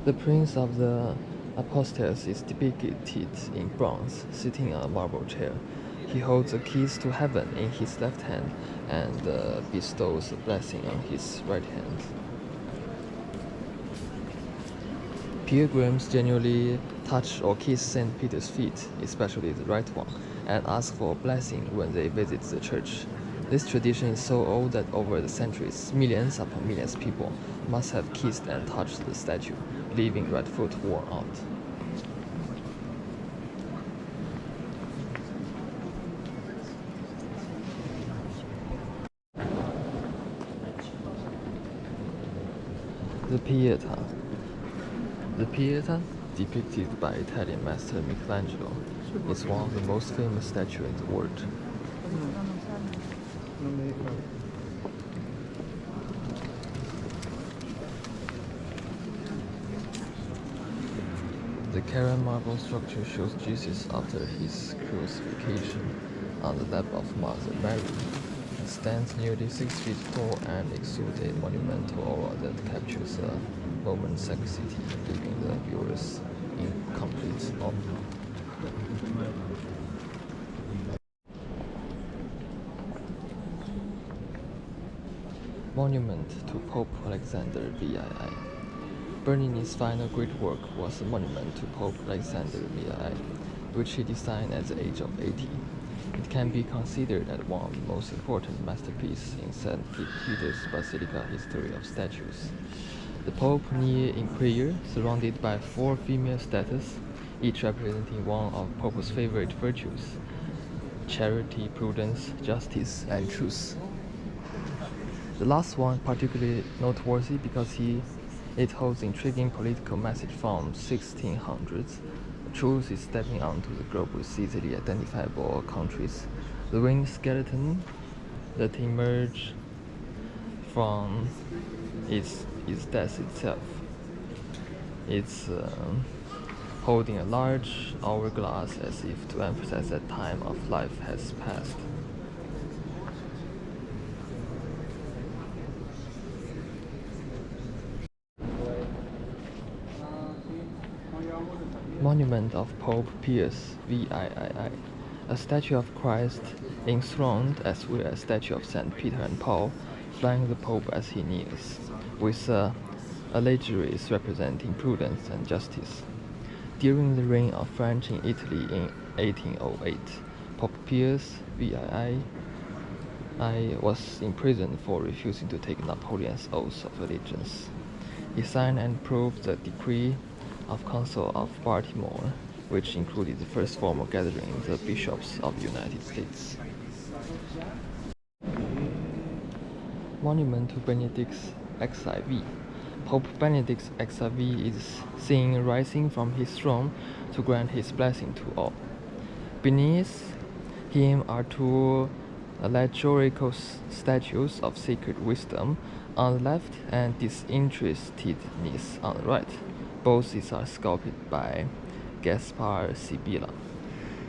The Prince of the Apostles is depicted in bronze, sitting on a marble chair. He holds the keys to heaven in his left hand and bestows a blessing on his right hand. Pilgrims generally touch or kiss St. Peter's feet, especially the right one, and ask for a blessing when they visit the church. This tradition is so old that over the centuries, millions upon millions of people must have kissed and touched the statue, leaving right foot worn out. The Pieta. The Pieta, depicted by Italian master Michelangelo, is one of the most famous statues in the world. The Karen marble structure shows Jesus after his crucifixion on the lap of Mother Mary. It stands nearly 6 feet tall and exudes a monumental aura that captures a moment's sanctity, leaving the viewers in complete awe. Monument to Pope Alexander VII. Bernini's final great work was a monument to Pope Alexander VII, which he designed at the age of 80. It can be considered as one of the most important masterpieces in St. Peter's Basilica history of statues. The Pope kneels in prayer, surrounded by 4 female statues, each representing one of Pope's favorite virtues: charity, prudence, justice, and truth. The last one particularly noteworthy because it holds intriguing political message from 1600s. Truth is stepping onto the globe with easily identifiable countries. The winged skeleton that emerged from its death itself. It's holding a large hourglass as if to emphasize that time of life has passed. Monument of Pope Pius VIII, a statue of Christ enthroned, as well as a statue of St. Peter and Paul, flank the Pope as he kneels, with allegories representing prudence and justice. During the reign of French in Italy in 1808, Pope Pius VIII was imprisoned for refusing to take Napoleon's oath of allegiance. He signed and approved the decree of Council of Baltimore, which included the first formal gathering of the bishops of the United States. Monument to Benedict XIV. Pope Benedict XIV is seen rising from his throne to grant his blessing to all. Beneath him are 2 liturgical statues of sacred wisdom on the left and disinterestedness on the right. Both these are sculpted by Gaspar Sibilla.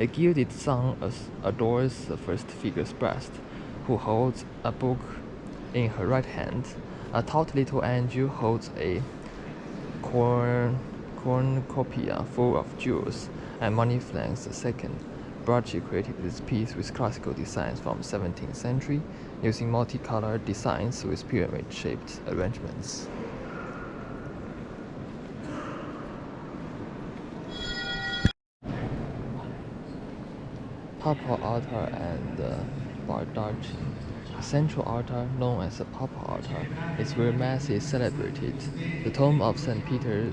A gilded sun adorns the first figure's breast, who holds a book in her right hand. A taut little angel holds a cornucopia full of jewels, and money flanks the second. Bracci created this piece with classical designs from the 17th century, using multicolored designs with pyramid-shaped arrangements. Papal altar and baldachin. The central altar, known as the Papal altar, is where Mass is celebrated. The tomb of St. Peter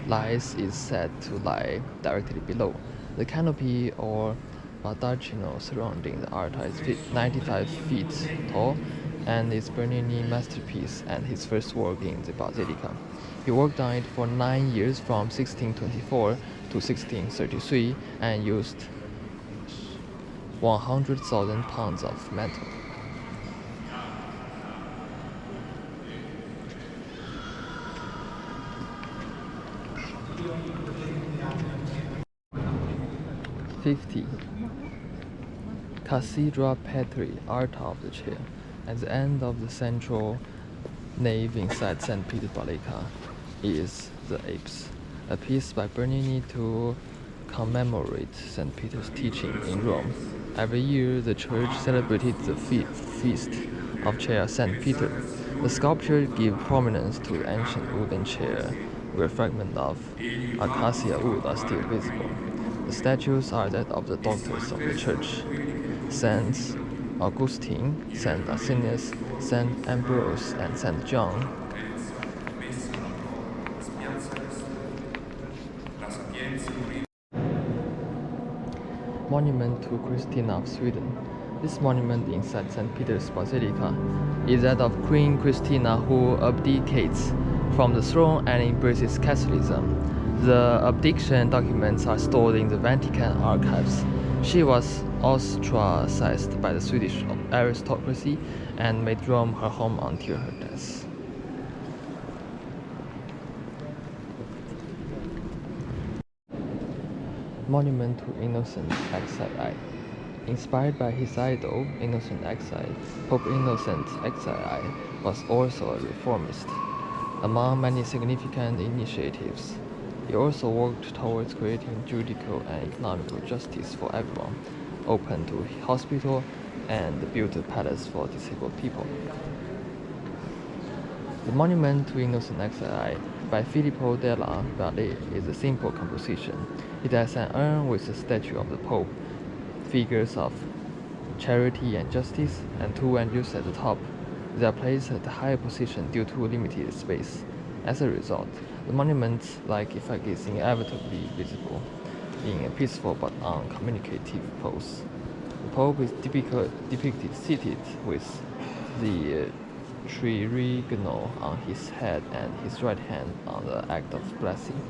is said to lie directly below. The canopy or baldacchino surrounding the altar is 95 feet tall and is Bernini's masterpiece and his first work in the Basilica. He worked on it for 9 years from 1624 to 1633 and used 100,000 pounds of metal. '50. Cathedral Petri, altar of the chair. At the end of the central nave inside St. Peter's Basilica is the Apes, a piece by Bernini to commemorate St. Peter's teaching in Rome. Every year, the church celebrated the feast of Chair St. Peter. The sculpture gives prominence to the ancient wooden chair, where fragments of acacia wood are still visible. The statues are that of the doctors of the church: Saints Augustine, Saint Asinius, Saint Ambrose, and Saint John. Monument to Christina of Sweden. This monument inside St. Peter's Basilica is that of Queen Christina, who abdicates from the throne and embraces Catholicism. The abdication documents are stored in the Vatican archives. She was ostracized by the Swedish aristocracy and made Rome her home until her death. Monument to Innocent XII. Inspired by his idol, Innocent XI, Pope Innocent XII was also a reformist. Among many significant initiatives, he also worked towards creating judicial and economical justice for everyone, opened to hospital, and built a palace for disabled people. The monument to Innocent XII by Filippo della Valle is a simple composition. It has an urn with a statue of the Pope, figures of charity and justice, and two angels at the top. They are placed at a higher position due to limited space. As a result, the monument's like effect is inevitably visible in a peaceful but uncommunicative pose. The Pope is depicted seated with the triregnal on his head and his right hand on the act of blessing.